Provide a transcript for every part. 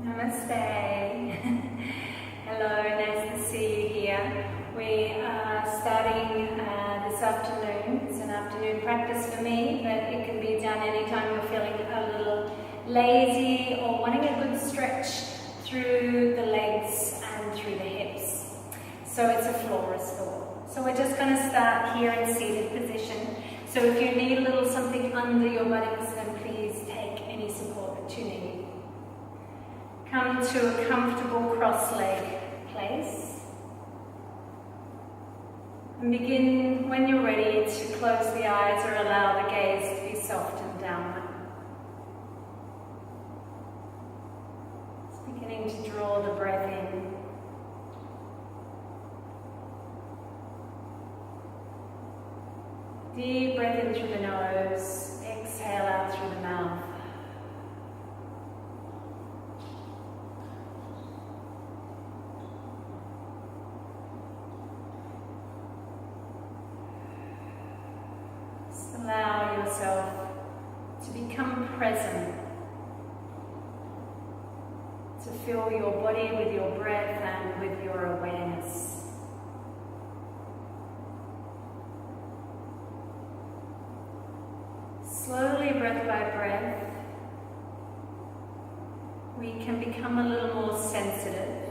Namaste. Hello, nice to see you here. We are starting this afternoon. It's an afternoon practice for me, but it can be done anytime you're feeling a little lazy or wanting a good stretch through the legs and through the hips. So it's a floor restore. So we're just going to start here in seated position. So if you need a little something under your buttocks, then please take any support that you need. Come to a comfortable cross-leg place. And begin, when you're ready, to close the eyes or allow the gaze to be soft and downward. Just beginning to draw the breath in. Deep breath in through the nose, exhale out through the mouth. Just allow yourself to become present, to fill your body with your breath and with your awareness. Slowly, breath by breath, we can become a little more sensitive.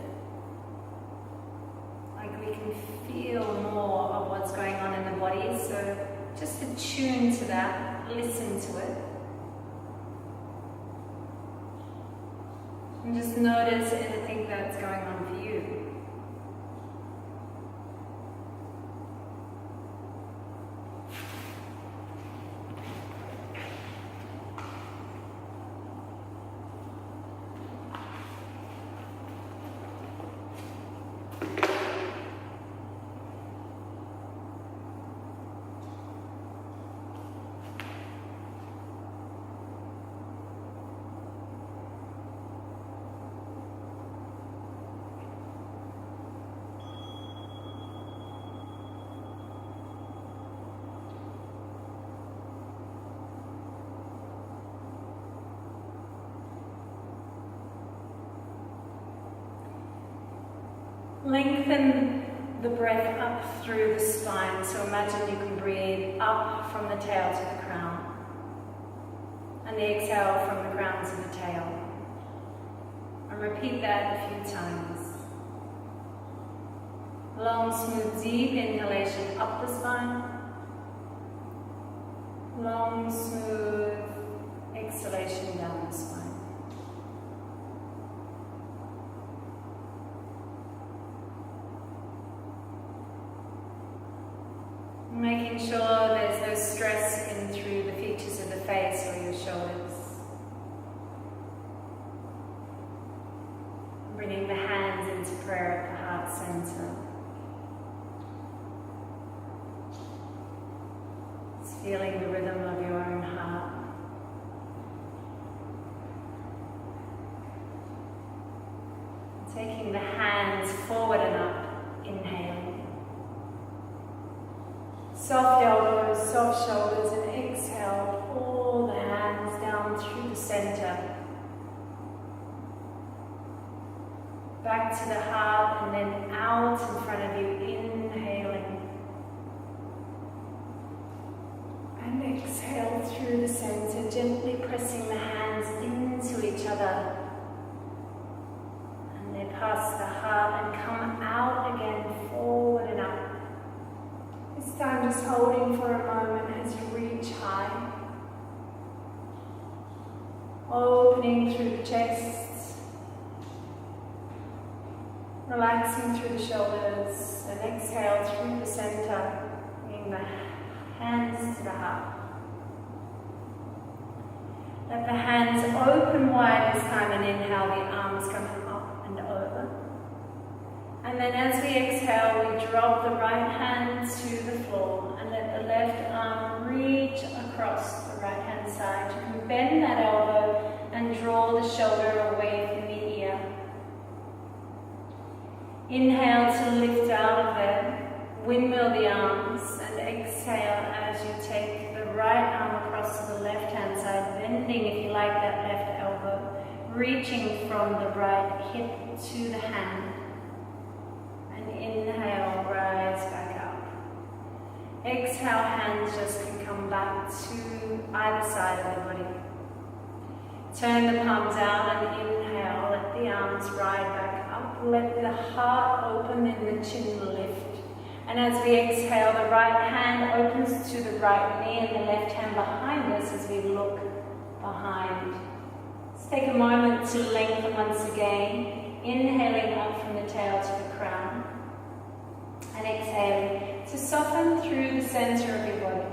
Like we can feel more of what's going on in the body. So just attune to that, listen to it. And just notice anything that's going on for you. Lengthen the breath up through the spine. So imagine you can breathe up from the tail to the crown. And the exhale from the crown to the tail. And repeat that a few times. Long, smooth, deep inhalation up the spine. Long, smooth exhalation down the spine. Making sure there's no stress in through the features of the face or your shoulders. Bringing the hands into prayer at the heart center. Just feeling the rhythm of your own heart. Taking the hands forward and up, inhaling. Soft elbows, soft shoulders, and exhale, pull the hands down through the center. Back to the heart and then out in front of you, inhaling. And exhale through the center, gently pressing the hands into each other. And then past the heart and come out again, forward and up. This time just holding for a moment as you reach high. Opening through the chest. Relaxing through the shoulders. And exhale through the center. Bringing the hands to the heart. Let the hands open wide this time and inhale, the arms come up and over. And then as we exhale, we drop the right hand to the floor and let the left arm reach across the right hand side. You can bend that elbow and draw the shoulder away from the ear. Inhale to lift out of there, windmill the arms, and exhale as you take the right arm across to the left hand side, bending if you like that left elbow. reaching from the right hip to the hand. And inhale, rise back up. Exhale, hands just can come back to either side of the body. Turn the palms out and inhale, let the arms ride back up. Let the heart open and the chin lift. And as we exhale, the right hand opens to the right knee and the left hand behind us as we look behind. Let's take a moment to lengthen once again, inhaling up from the tail to the crown. And exhaling to soften through the center of your body.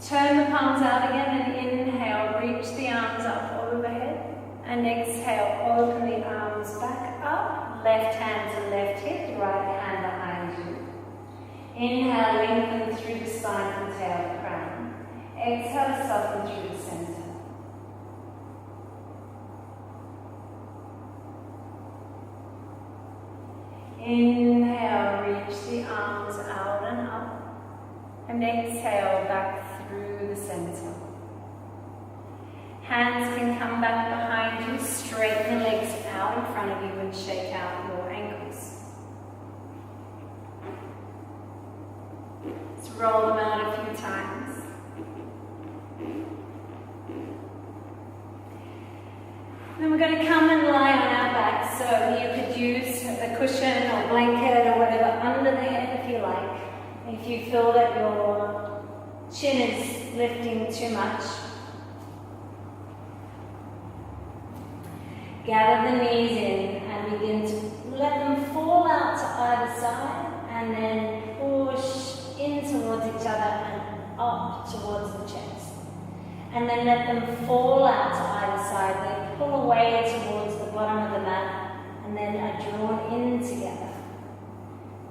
Turn the palms out again and inhale, reach the arms up overhead. And exhale, open the arms back up, left hand to left hip, right hand behind you. Inhale, lengthen through the spine from tail to crown. Exhale, soften through the center. Inhale, reach the arms out and up. And exhale, back through the center. Hands can come back behind you, straighten the legs out in front of you and shake out your ankles. Let's roll them out a few times. Then we're going to come and lie on our back, so you could use a cushion or blanket or whatever under the head if you like. If you feel that your chin is lifting too much, gather the knees in and begin to let them fall out to either side and then push in towards each other and up towards the chest. And then let them fall out to either side. They pull away towards the bottom of the mat and then are drawn in together.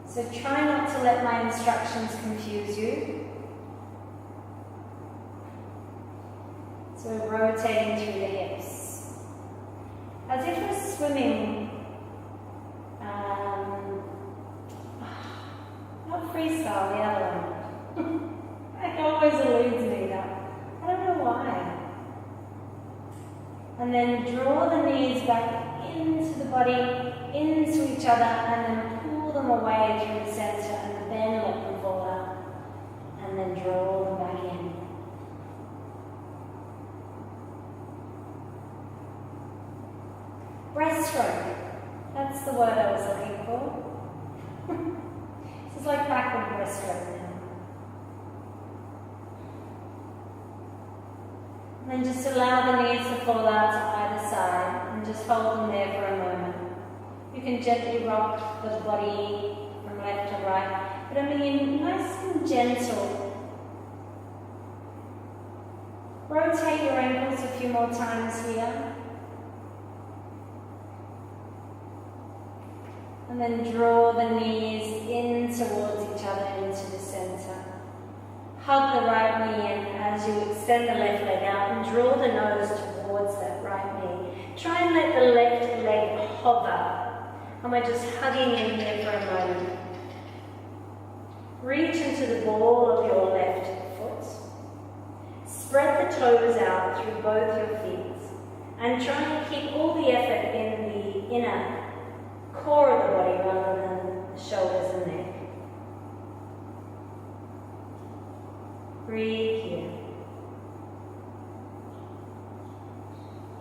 So try not to let my instructions confuse you. So we're rotating through the hips. As if we're swimming, not freestyle, the other one. It always eludes me though. I don't know why. And then draw the knees back into the body, into each other, and then pull them away through the center, and then let them fall out. And then draw them back in. Breaststroke. That's the word I was looking for. This is like backward breaststroke now. And then just allow the knees to fall out to either side and just hold them there for a moment. You can gently rock the body from left to right, but I mean nice and gentle. Rotate your ankles a few more times here. And then draw the knees in towards each other into the center. Hug the right knee in as you extend the left leg out and draw the nose towards that right knee. Try and let the left leg hover. And we're just hugging in here for a moment. Reach into the ball of your left foot. Spread the toes out through both your feet. And try and keep all the effort in the inner core of the body rather than the shoulders and neck. Breathe here.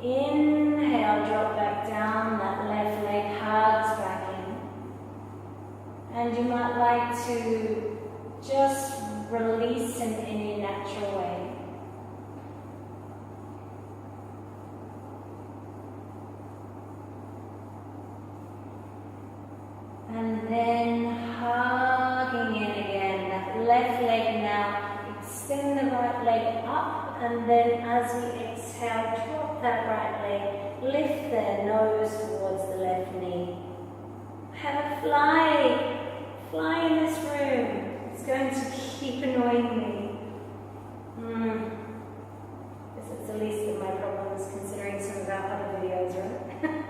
Inhale, drop back down, that left leg hugs back in. And you might like to just release in any natural way. And then hugging in again, that left leg now. Extend the right leg up, and then as we exhale, drop that right leg, lift the nose towards the left knee. Have a fly in this room. It's going to keep annoying me. This is the least of my problems considering some of our other videos, right?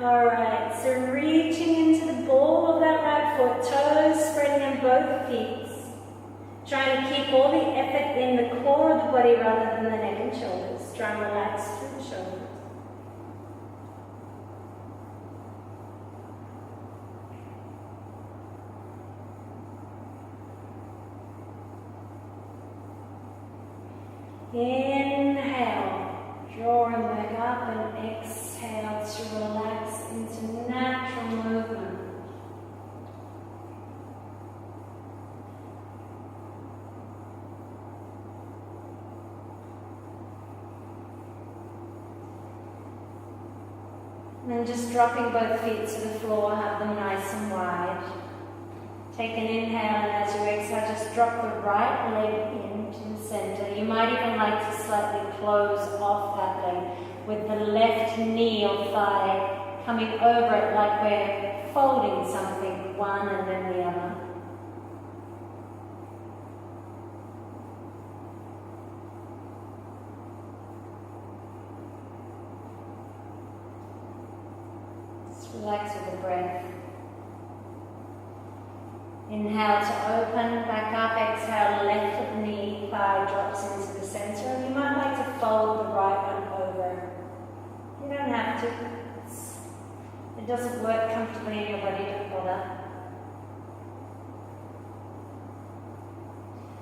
Alright, so reaching into the ball of that right foot, toes spreading on both feet. Trying to keep all the effort in the core of the body rather than the neck and shoulders. try and relax through the shoulders. Inhale, drawing back up, and exhale to relax into natural movement. And then just dropping both feet to the floor, have them nice and wide. Take an inhale, and as you exhale, just drop the right leg into the center. You might even like to slightly close off that leg with the left knee or thigh coming over it like we're folding something, one and then the other. Just relax with the breath. Inhale to open, back up, exhale, left knee, thigh drops into the center. And you might like to fold the right one over. You don't have to. It doesn't work comfortably in your body, don't bother.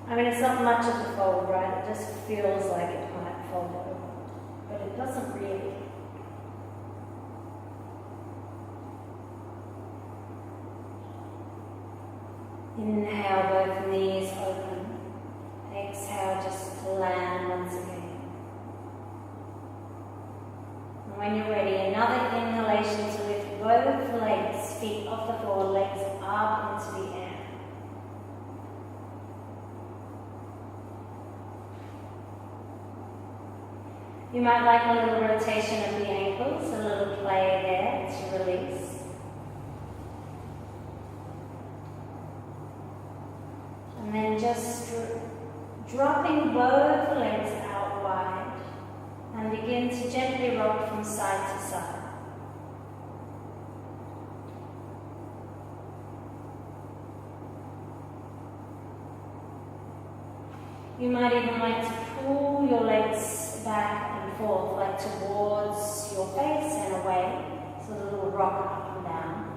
I mean, it's not much of a fold, right? It just feels like it might fold over, but it doesn't really. Inhale, both knees open. Exhale, just land once again. And when you're ready, another inhalation to lift both legs, feet off the floor, legs up into the air. You might like a little rotation of the ankles, a little play there to release. And then just dropping both legs out wide and begin to gently rock from side to side. You might even like to pull your legs back and forth, like towards your face and away, so a little rock up and down.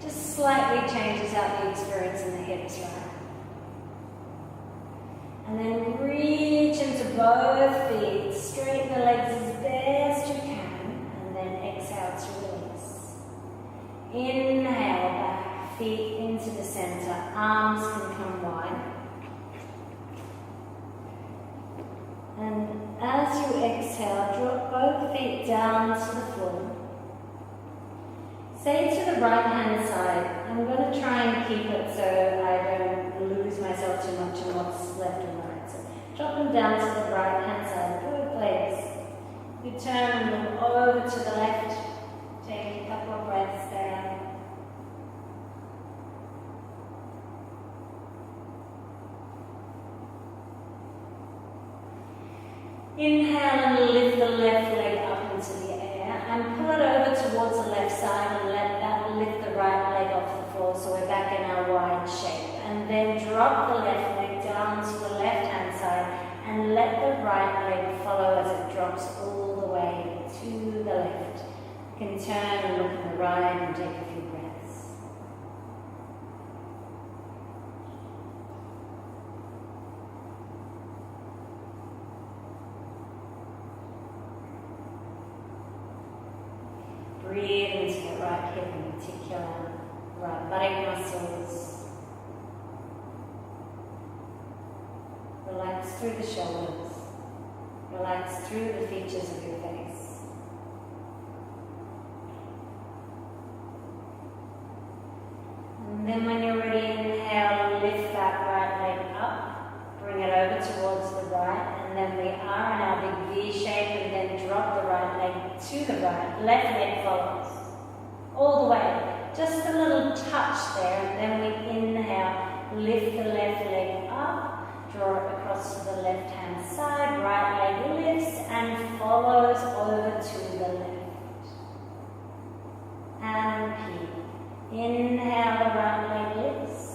Just slightly changes out the experience in the hips, right? And then reach into both feet, straighten the legs as best you can, and then exhale to release. Inhale back, feet into the center, arms can come wide. And as you exhale, drop both feet down to the floor. Say to the right hand side, I'm going to try and keep it so I don't lose myself too much in what's left and right. So drop them down to the right hand side, both legs. You turn them over to the left. Take a couple of breaths there. Inhale and lift the left leg up into the air and pull it over towards the left side and let that lift the right leg off the floor so we're back in our wide shape. And then drop the left leg down to the left hand side and let the right leg follow as it drops all the way to the left. You can turn and look at the right and take a few breaths. Breathe into the right hip in particular, right buttock muscles. Relax through the shoulders. Relax through the features of your face. And then when you're ready, inhale, lift that right leg up. Bring it over towards the right. And then we are in our big V shape, and then drop the right leg to the right. Left leg follows. All the way. Just a little touch there, and then we inhale, lift the left leg up, draw it across to the left hand side, right leg lifts and follows over to the left. And repeat. Inhale, the right leg lifts,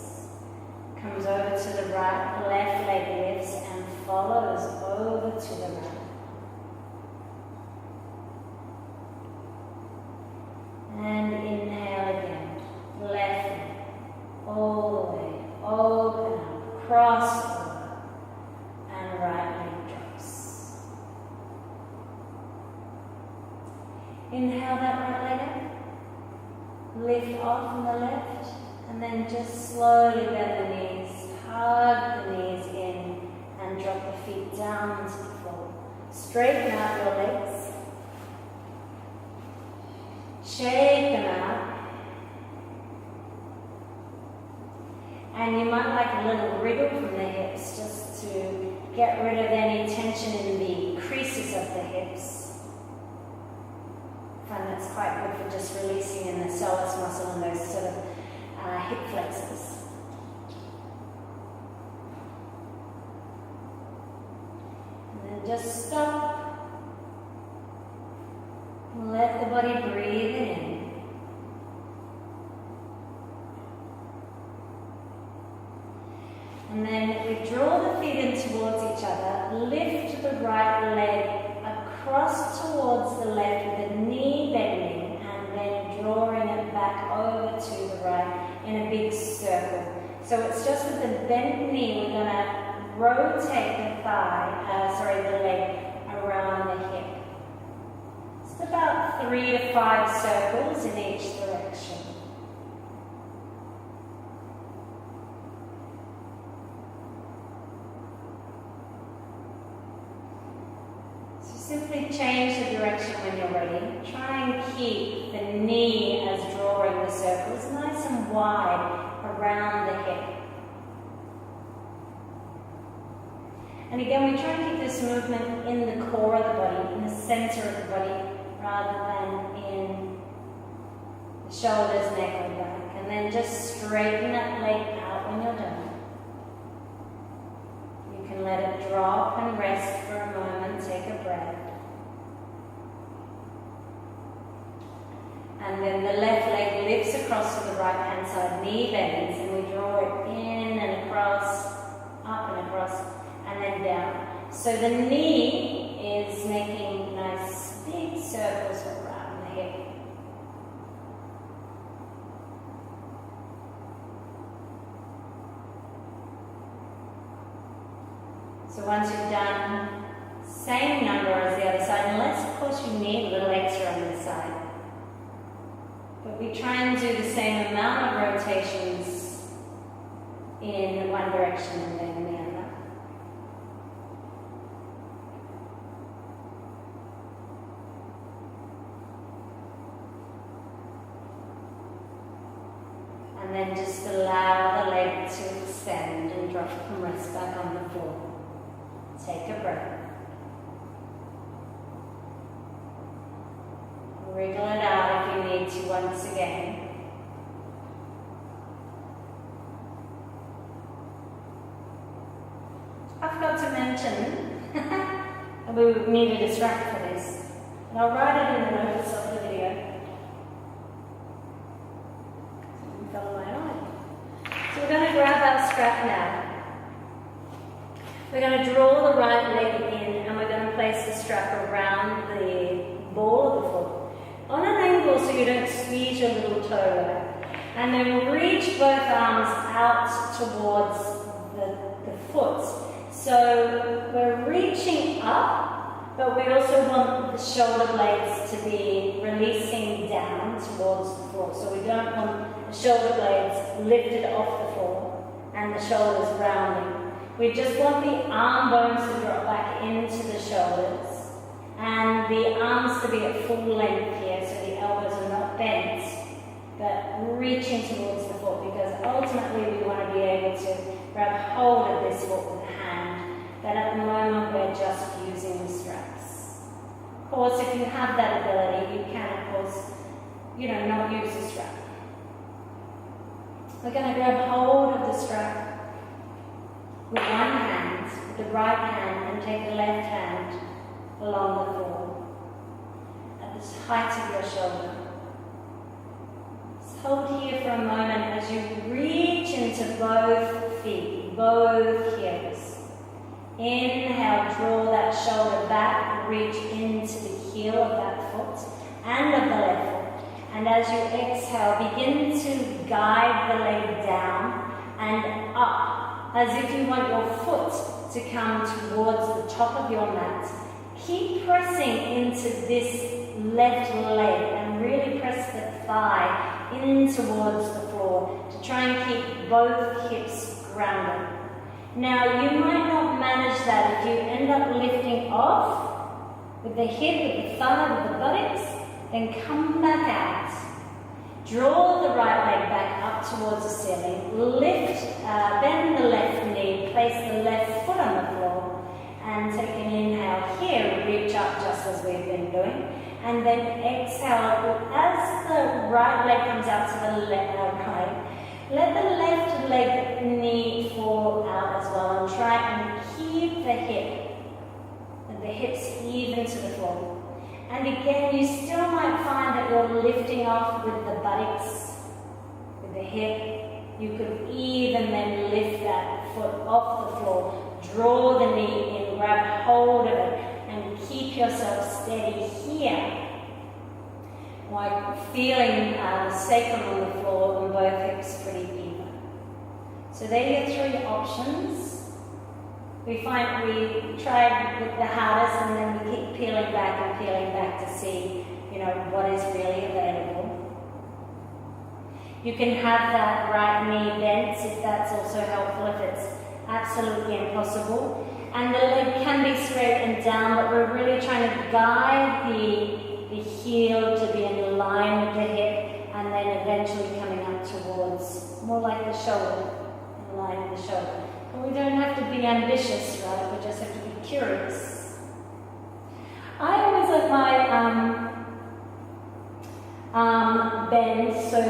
comes over to the right, left leg lifts and follows over over to the right. And inhale again. Left leg all the way. Open up. Cross over. And right leg drops. Inhale that right leg up. Lift off from the left. And then just slowly bend the knees. Hug the knees in. And drop the feet down to the floor. Straighten out your legs. Shake them out. And you might like a little wriggle from the hips just to get rid of any tension in the creases of the hips. I find that's quite good for just releasing in the psoas muscle and those sort of hip flexors. Just stop. Let the body breathe in. And then we draw the feet in towards each other. Lift the right leg across towards the left with the knee bending and then drawing it back over to the right in a big circle. So it's just with the bent knee we're going to rotate the leg around the hip. It's about 3 to 5 circles in each direction. So simply change the direction when you're ready. Try and keep the knee as drawing the circles nice and wide around the hip. And again, we try and keep this movement in the core of the body, in the center of the body, rather than in the shoulders, neck, or back. And then just straighten that leg out when you're done. You can let it drop and rest for a moment, take a breath. And then the left leg lifts across to the right hand side, knee bends, and we draw it in and across, up and across, and then down. So the knee is making nice big circles around the hip. So once you've done same number as the other side, unless of course you need a little extra on this side. But we try and do the same amount of rotations in one direction and then the other. And then just allow the leg to extend and drop and rest back on the floor. Take a breath. Wriggle it out if you need to once again. I forgot to mention, and we would need a distract for this, and I'll write it in the notes of the video. Fell on my eye. So we're going to grab our strap now. We're going to draw the right leg in and we're going to place the strap around the ball of the foot on an angle so you don't squeeze your little toe right. And then reach both arms out towards the foot. So we're reaching up, but we also want the shoulder blades to be releasing down towards the floor. So we don't want the shoulder blades lifted off the floor and the shoulders rounding. We just want the arm bones to drop back into the shoulders and the arms to be at full length here so the elbows are not bent but reaching towards the foot, because ultimately we want to be able to grab hold of this foot with a hand, but at the moment we're just using the straps. Of course, if you have that ability, you can of course, not use the strap. We're going to grab hold of the strap with one hand, with the right hand, and take the left hand along the floor at the height of your shoulder. Just hold here for a moment as you reach into both feet, both hips. Inhale, draw shoulder back, reach into the heel of that foot and of the left foot. And as you exhale, begin to guide the leg down and up, as if you want your foot to come towards the top of your mat. Keep pressing into this left leg and really press the thigh in towards the floor to try and keep both hips grounded. Now, you might not manage that if you end up lifting off with the hip, with the thigh, with the buttocks, then come back out. Draw the right leg back up towards the ceiling. Lift, bend the left knee, place the left foot on the floor, and take an inhale here, reach up just as we've been doing. And then exhale, as the right leg comes out to the right, let the left leg knee fall out as well, and try and keep the hips even to the floor. And again, you still might find that you're lifting off with the buttocks, with the hip. You could even then lift that foot off the floor, draw the knee in, grab hold of it, and keep yourself steady here. Like feeling the sacrum on the floor and both hips pretty even. So there are your three options. We tried with the hardest, and then we keep peeling back to see, what is really available. You can have that right knee bent if that's also helpful, if it's absolutely impossible. And the leg can be straight and down, but we're really trying to guide the heel to be in line with the hip, and then eventually coming up towards, more like the shoulder, in line with the shoulder. But we don't have to be ambitious, right? We just have to be curious. I always let my bend so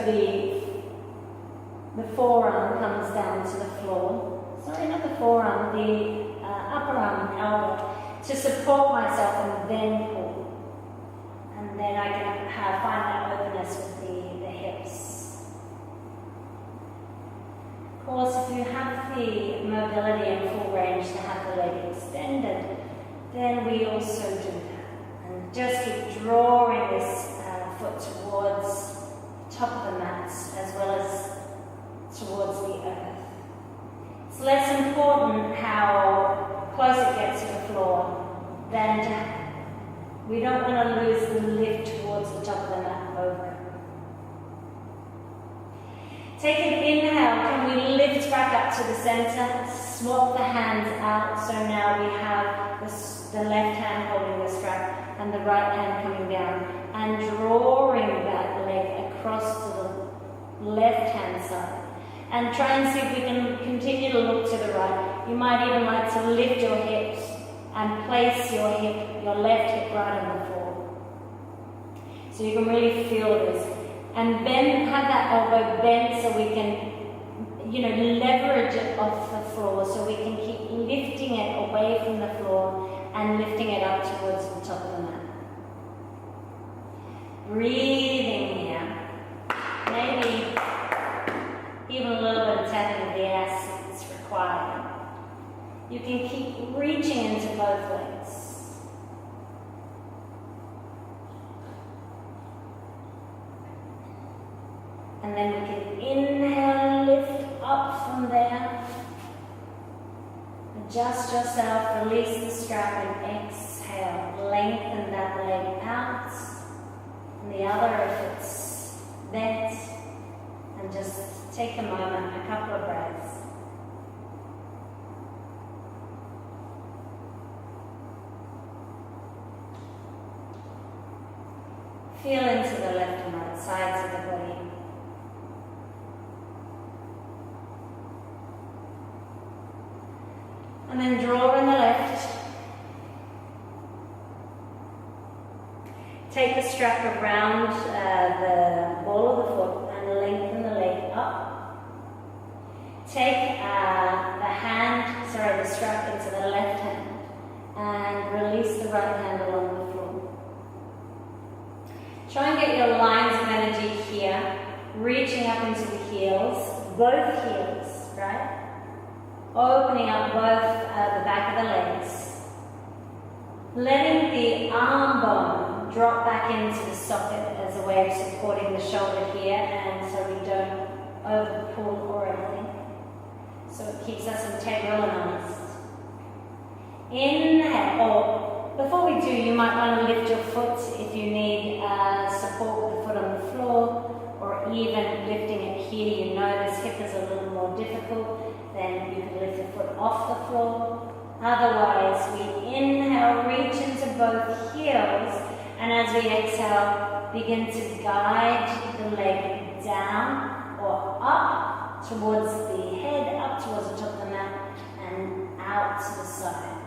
the forearm comes down to the floor. Sorry, not the forearm, the upper arm, elbow, to support myself and then pull. And then I can find that openness with the hips. Of course, if you have the mobility and full range to have the leg extended, then we also do that. And just keep drawing this foot towards the top of the mat as well as towards the earth. It's less important how close it gets to the floor than we don't want to lose the lift towards the top of the mat over. Take an inhale. Can we lift back up to the center? Swap the hands out. So now we have the left hand holding the strap and the right hand coming down, and drawing that leg across to the left hand side. And try and see if we can continue to look to the right. You might even like to lift your hips and place your left hip right on the floor. So you can really feel this. And bend, have that elbow bent so we can, leverage it off the floor, so we can keep lifting it away from the floor and lifting it up towards the top of the mat. Breathing here. Maybe even a little bit of tapping of the ass if it's required. You can keep reaching into both legs. And then we can inhale, lift up from there. Adjust yourself, release the strap, and exhale. Lengthen that leg out. And the other, if it's bent, and just take a moment, a couple of breaths. Feel into the left and right sides of the body. And then draw in the left. Take the strap around the ball of the foot and lengthen the leg up. Take the strap into the left hand and release the right hand along the floor. Try and get your lines of energy here, reaching up into the heels, both heels, right? Opening up both the back of the legs. Letting the arm bone drop back into the socket as a way of supporting the shoulder here, and so we don't over pull or anything. So it keeps us integral and honest. Inhale, or before we do, you might want to lift your foot if you need support with the foot on the floor, or even lifting it here. You know this hip is a little more difficult, then you can lift the foot off the floor. Otherwise, we inhale, reach into both heels, and as we exhale, begin to guide the leg down or up towards the head, up towards the top of the mat, and out to the side.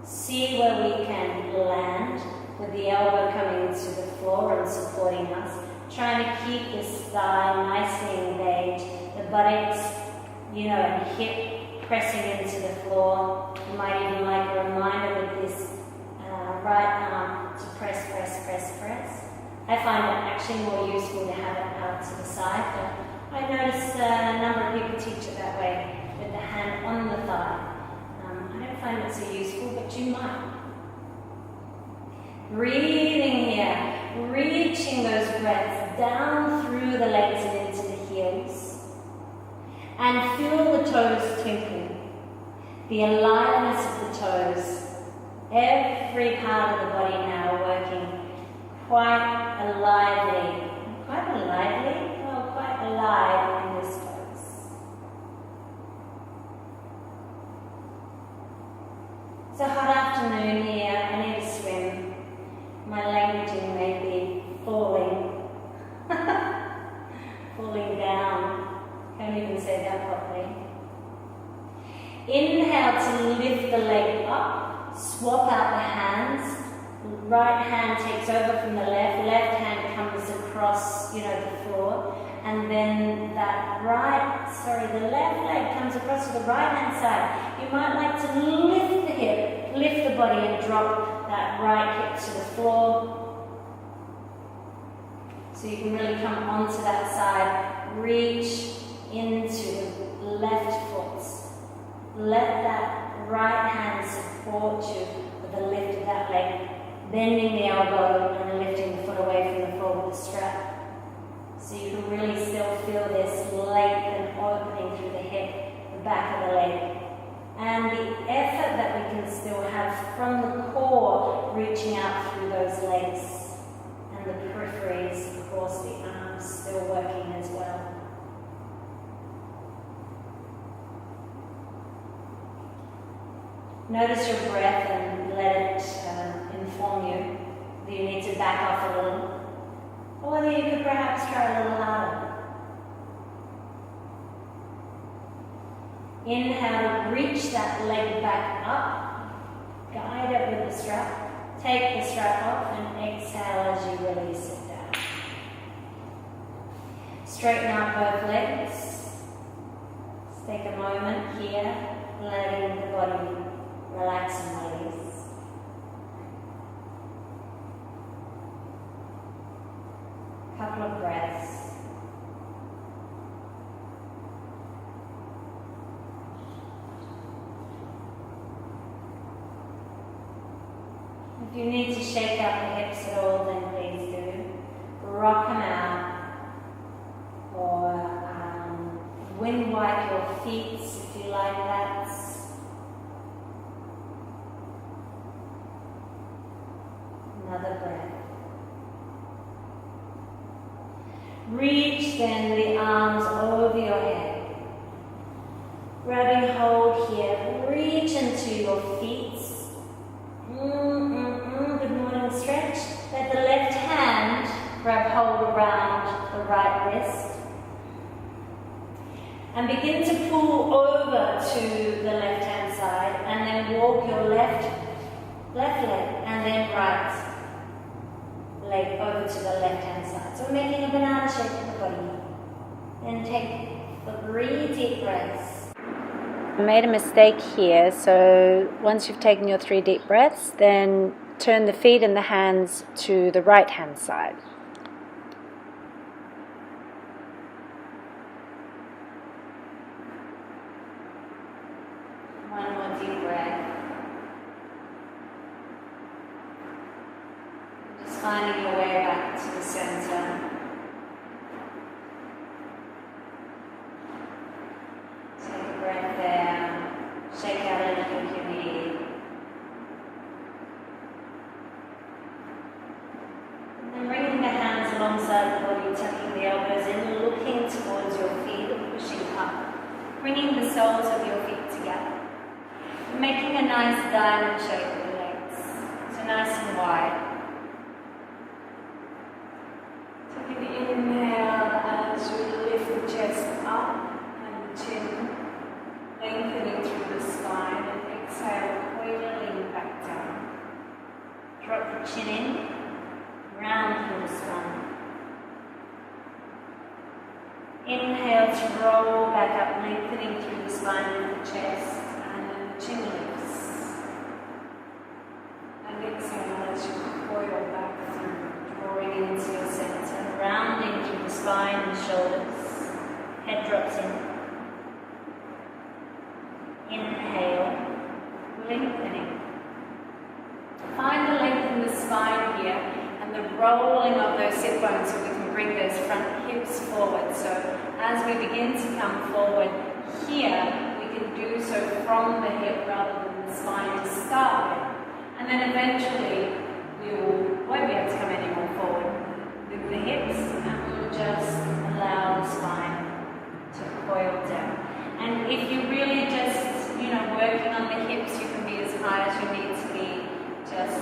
See where we can land with the elbow coming to the floor and supporting us. Trying to keep this thigh nicely engaged, the buttocks, and hip pressing into the floor. You might even like a reminder with this right arm to press, press, press, press. I find it actually more useful to have it out to the side, but I notice a number of people teach it that way, with the hand on the thigh. I don't find it so useful, but you might. Breathing here, reaching those breaths down through the legs and into the heels. And feel the toes twinkling, the aliveness of the toes. Every part of the body now working quite alive in this pose. It's a hot afternoon here. I need to swim. My languaging may be falling down. Can't even say that properly. Inhale to lift the leg up, swap out the hands. Right hand takes over from the left hand comes across, the floor, and then the left leg comes across to the right hand side. You might like to lift the hip, lift the body and drop that right hip to the floor. So you can really come onto that side, reach into the left foot. Let that right hand support you with the lift of that leg, bending the elbow and lifting the foot away from the floor with the strap. So you can really still feel this length and opening through the hip, the back of the leg. And the effort that we can still have from the core, reaching out through those legs. And the peripheries, of course, the arms still working as well. Notice your breath and let it inform you that you need to back off a little. Or whether you could perhaps try a little harder. Inhale, reach that leg back up. Guide it with the strap. Take the strap off and exhale as you release it down. Straighten out both legs. Let's take a moment here, letting the body relax and release. Couple of breaths. If you need to shake out the hips at all, then please do. Rock them out. Or wind wipe your feet if you like that. Another breath. Reach then the arms over your head. Grabbing hold here. Reach into your feet. Good morning stretch. Let the left hand grab hold around the right wrist. And begin to pull over to the left hand side and then walk your left leg and then right leg over to the left hand side. So making a banana shape of the body. Then take 3 deep breaths. I made a mistake here, so once you've taken your 3 deep breaths, then turn the feet and the hands to the right hand side. One more deep breath. finding your way back to the center. Take a breath there. Shake out anything you need. And then bringing the hands alongside the body, tucking the elbows in, looking towards your feet, pushing up. Bringing the soles of your feet together. Making a nice diamond shape with the legs. So nice and wide. Take an inhale as you lift the chest up and the chin, lengthening through the spine, and exhale, coiling back down. Drop the chin in, round through the spine. Inhale to roll back up, lengthening through the spine of the chest, and then the chin lifts. And exhale as you coil back through, Drawing into your center, rounding through the spine and shoulders. Head drops in. Inhale, lengthening. Find the length in the spine here and the rolling of those sit bones so we can bring those front hips forward. So as we begin to come forward here, we can do so from the hip rather than the spine to start with. And then eventually won't be able to come any more forward with the hips, and we'll just allow the spine to coil down. And if you really just, working on the hips, you can be as high as you need to be, just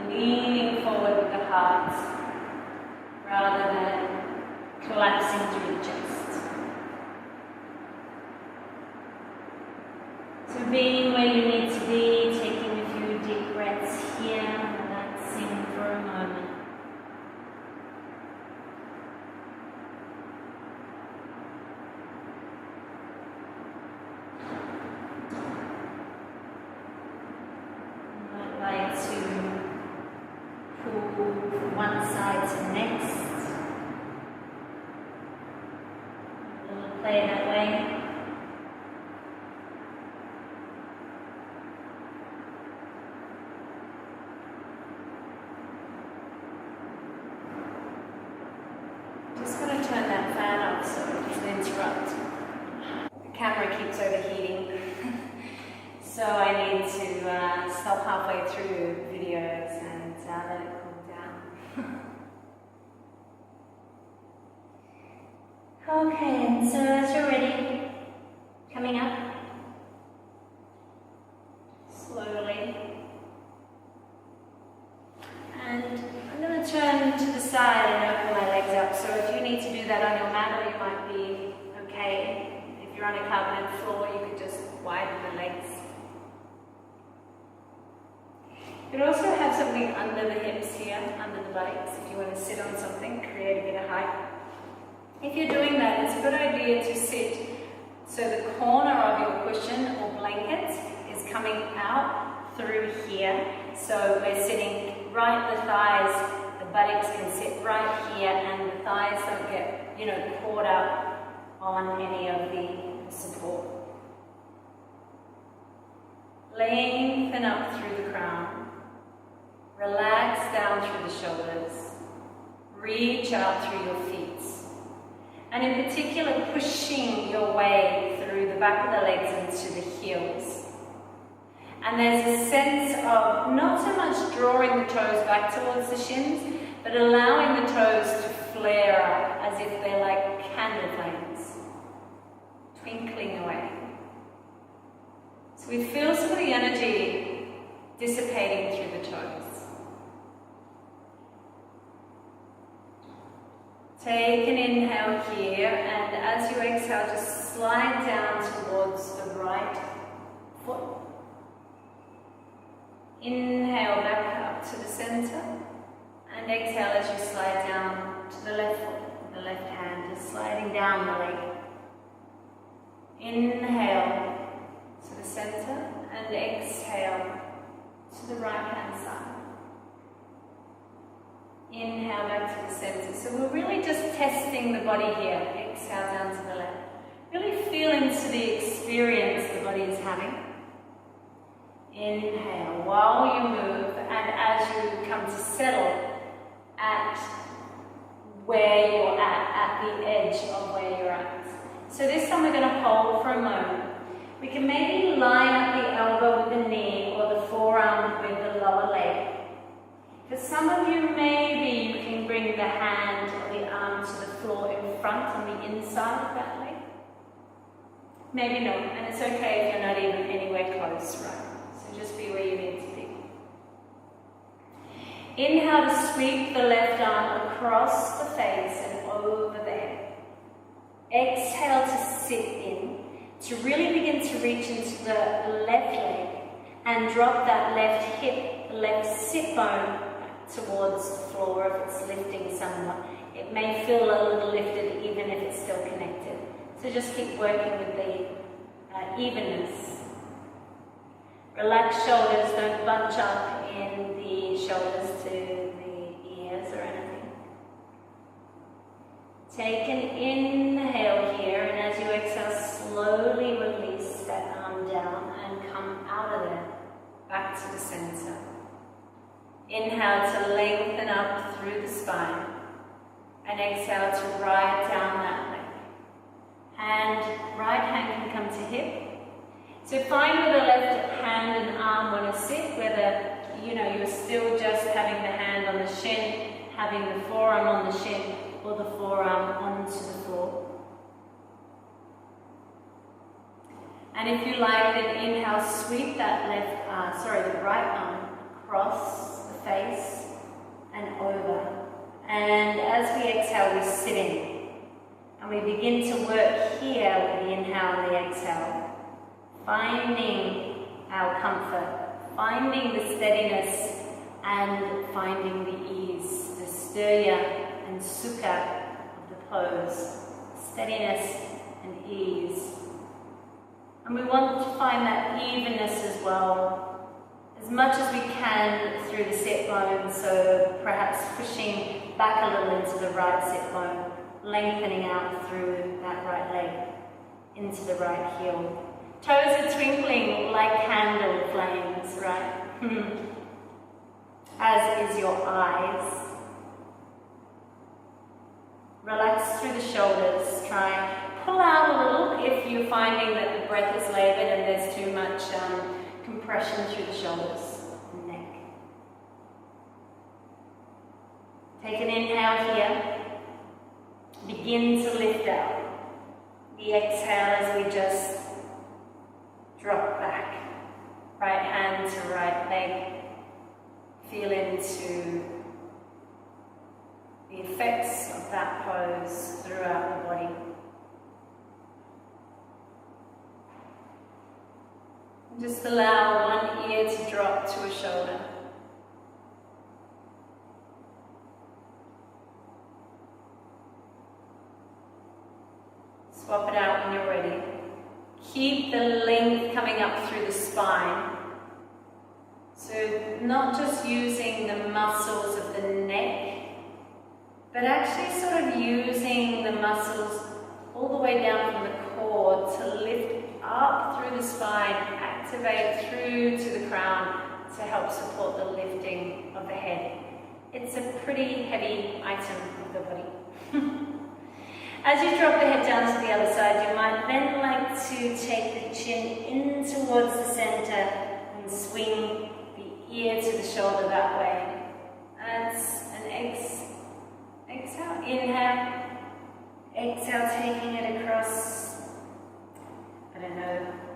leaning forward with the heart rather than collapsing through the chest. So being where you need to be, taking a few deep breaths here, relaxing for a moment. I'd like to pull from one side to the next. A little play that way. Just going to turn that fan up so it doesn't interrupt. The camera keeps overheating. So I need to stop halfway through videos and let it cool down. Okay, and so as you're ready, coming up slowly. And I'm going to turn to the side and open my legs up. So if you need to do that on your mat, or you might be okay. If you're on a carpeted floor, you could just widen the legs. You could also have something under the hips here, under the buttocks, if you want to sit on something, create a bit of height. If you're doing that, it's a good idea to sit so the corner of your cushion or blanket is coming out through here. So we're sitting right at the thighs, the buttocks can sit right here, and the thighs don't get, caught up on any of the support. Lengthen up through the crown. Relax down through the shoulders. Reach out through your feet. And in particular, pushing your way through the back of the legs into the heels. And there's a sense of not so much drawing the toes back towards the shins, but allowing the toes to flare up as if they're like candle flames, twinkling away. So we feel some of the energy dissipating through the toes. Take an inhale here, and as you exhale, just slide down towards the right foot. Inhale back up to the center, and exhale as you slide down to the left foot, the left hand, just sliding down the leg. Inhale to the center, and exhale to the right hand side. Inhale back to the center. So we're really just testing the body here. Exhale down to the left. Really feel into the experience the body is having. Inhale while you move, and as you come to settle, where you're at the edge of where you're at. So this time we're going to hold for a moment. We can maybe line up the elbow with the knee or the forearm with the lower leg. For some of you, maybe you can bring the hand or the arm to the floor in front on the inside of that leg. Maybe not, and it's okay if you're not even anywhere close, right? So just be where you need to be. Inhale to sweep the left arm across the face and over the head. Exhale to sit in, to really begin to reach into the left leg and drop that left hip, left sit bone towards the floor if it's lifting somewhat. It may feel a little lifted even if it's still connected. So just keep working with the evenness. Relax shoulders, don't bunch up in the shoulders to the ears or anything. Take an inhale here, and as you exhale, slowly release that arm down and come out of there, back to the center. Inhale to lengthen up through the spine, and exhale to ride down that leg. Right hand can come to hip. So find where the left hand and arm want to sit, whether you're still just having the hand on the shin, having the forearm on the shin, or the forearm onto the floor. And if you like, then inhale, sweep that the right arm across the face and over. And as we exhale, we sit in. And we begin to work here with the inhale and the exhale, finding our comfort, finding the steadiness, and finding the ease, the sthurya and sukha of the pose, steadiness and ease. And we want to find that evenness as well, as much as we can through the sit bone, so perhaps pushing back a little into the right sit bone, lengthening out through that right leg, into the right heel. Toes are twinkling like candle flames, right? As is your eyes. Relax through the shoulders. Try pull out a little if you're finding that the breath is laboured and there's too much compression through the shoulders and neck. Take an inhale here. Begin to lift out. We exhale as we just drop back. Right hand to right leg. Feel into the effects of that pose throughout the body. And just allow one ear to drop to a shoulder. Swap it out when you're ready. Keep the length coming up through the spine. So not just using the muscles of the neck, but actually sort of using the muscles all the way down from the core to lift up through the spine, activate through to the crown to help support the lifting of the head. It's a pretty heavy item of the body. As you drop the head down to the other side, you might then like to take the chin in towards the center and swing the ear to the shoulder that way. That's an exhale, inhale, exhale, taking it across,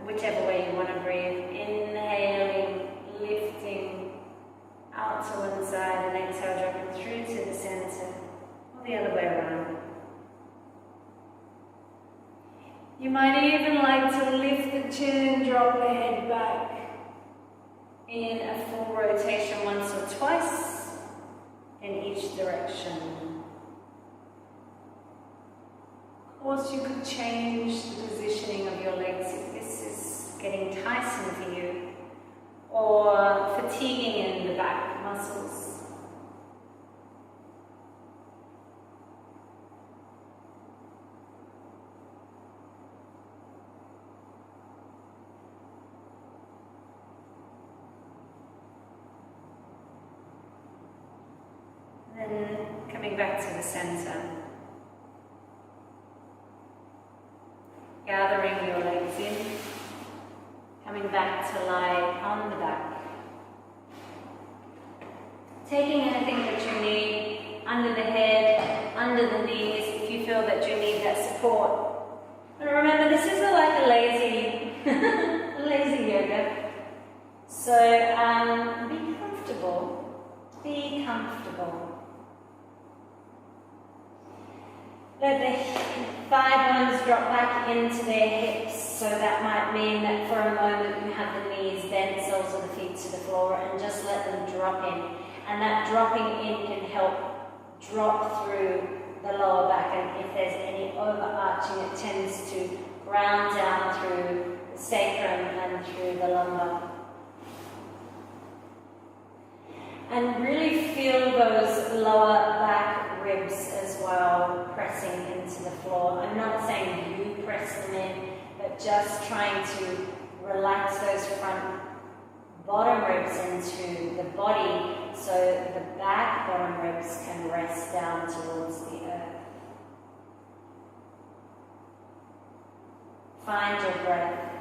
whichever way you want to breathe. Inhaling, lifting out to one side, and exhale, dropping through to the center, or the other way around. You might even like to lift the chin and drop the head back in a full rotation once or twice in each direction. Of course, you could change the positioning of your legs if this is getting tiresome for you or fatiguing in the back muscles. And coming back to the center. Gathering your legs in. Coming back to lie on the back. Taking anything that you need under the head, under the knees, if you feel that you need that support. And remember, this is like a lazy yoga. So be comfortable. Be comfortable. Let the thigh bones drop back into their hips. So that might mean that for a moment you have the knees bent, soles of the feet to the floor, and just let them drop in. And that dropping in can help drop through the lower back, and if there's any overarching, it tends to ground down through the sacrum and through the lumbar. And really feel those lower back ribs as well pressing into the floor. I'm not saying you press them in, but just trying to relax those front bottom ribs into the body so the back bottom ribs can rest down towards the earth. Find your breath.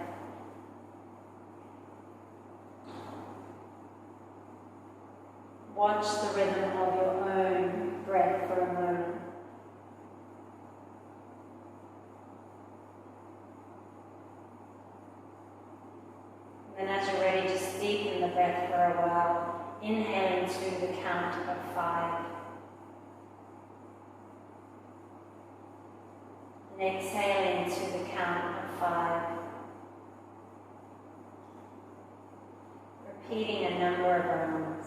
Watch the rhythm of your own breath for a moment. And then as you're ready, just deepen the breath for a while. Inhaling to the count of 5. And exhaling to the count of 5. Repeating a number of rounds.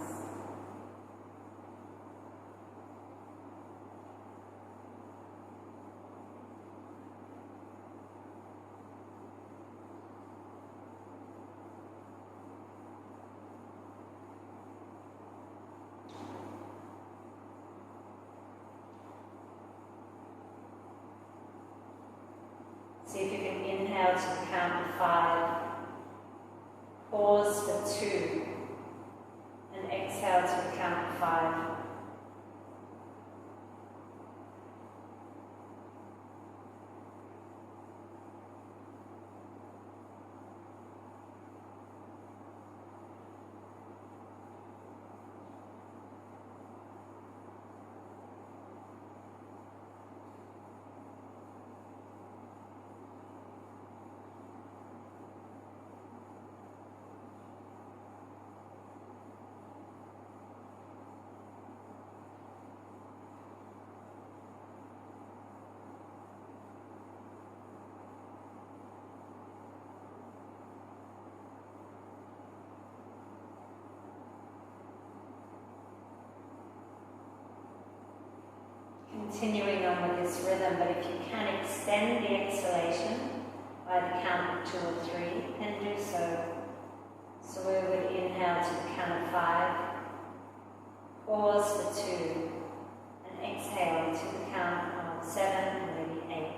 See if you can inhale to the count of 5, pause for 2, and exhale to the count of 5. Continuing on with this rhythm, but if you can extend the exhalation by the count of 2 or 3, then do so. So we would inhale to the count of 5, pause for 2, and exhale to the count of 7, maybe 8.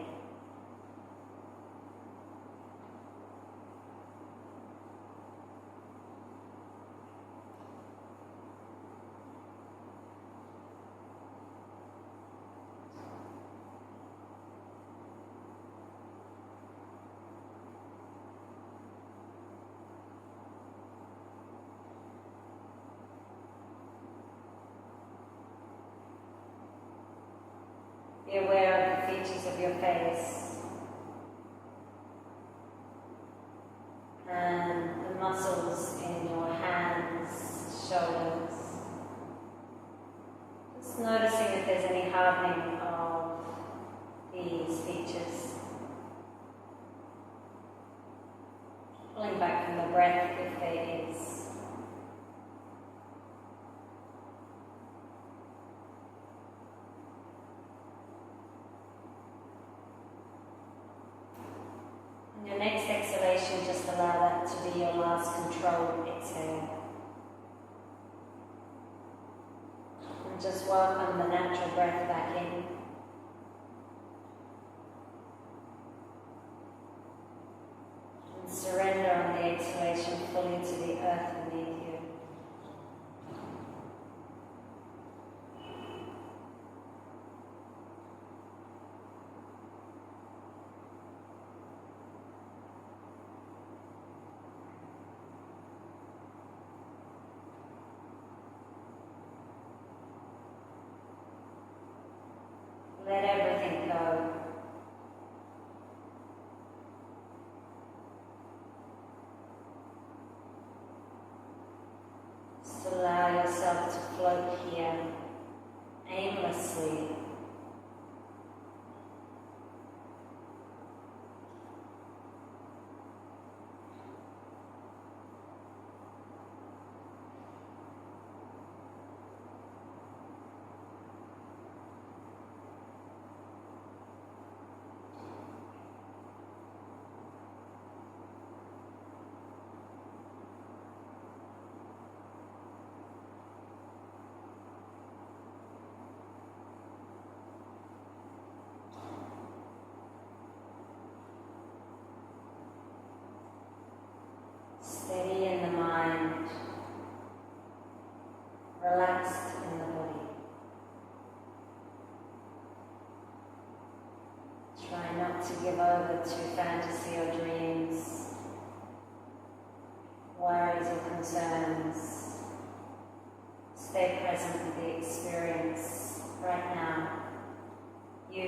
Be aware of the features of your face and the muscles in your hands, shoulders. Just noticing if there's any hardening of these features. Pulling back from the breath if there is. Your next exhalation, just allow that to be your last controlled exhale. And just welcome the natural breath back in. And surrender on the exhalation fully to the earth beneath you. allow yourself to float here aimlessly. Steady in the mind, relaxed in the body. Try not to give over to fantasy or dreams, worries or concerns. Stay present with the experience right now. You,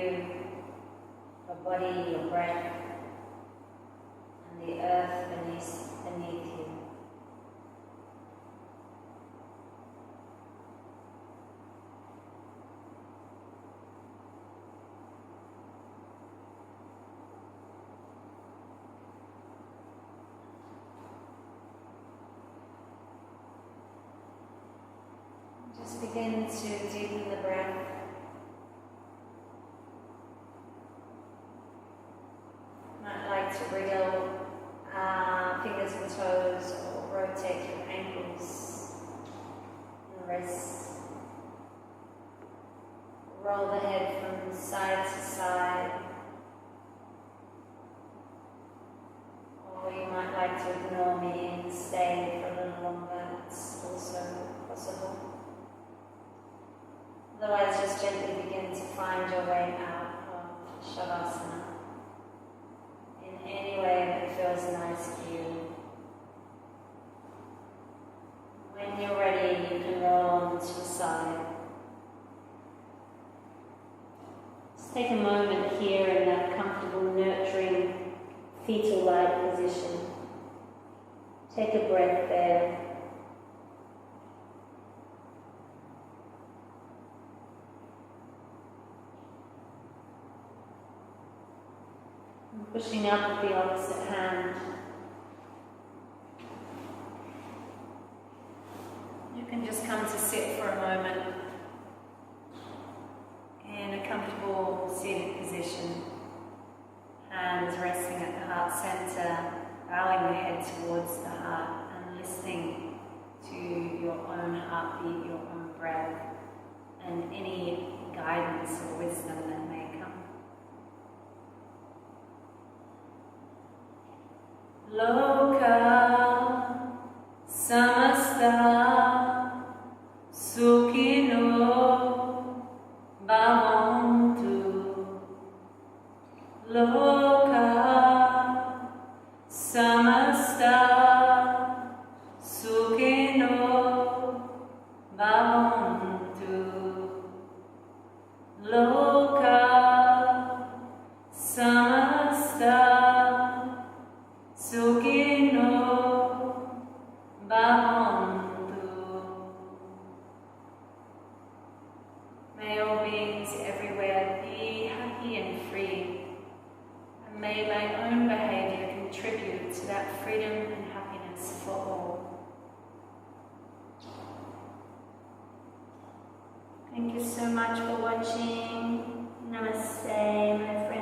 your body, your breath, and the earth beneath you. Just begin to deepen the breath. Might like to wriggle fingers and toes, or rotate your ankles and wrists. Roll the head from side to side. Or you might like to ignore me and stay for a little longer. It's also possible. Otherwise, just gently begin to find your way out of Shavasana in any way that feels nice for you. When you're ready, you can roll on to the side. Just take a moment here in that comfortable, nurturing, fetal-like position. Take a breath there. And pushing up with the opposite hand. You can just come to sit for a moment in a comfortable seated position. Hands resting at the heart center, bowing the head towards the heart and listening to your own heartbeat, your own breath, and any guidance or wisdom that may come. Loka samasta sukhino bhavantu. Loka samasta sukhino bhavantu. Loka samasta sukhino bhavantu. May all beings everywhere be happy and free, and may my own behavior contribute to that freedom and happiness for all. Thank you so much for watching. Namaste, my friends.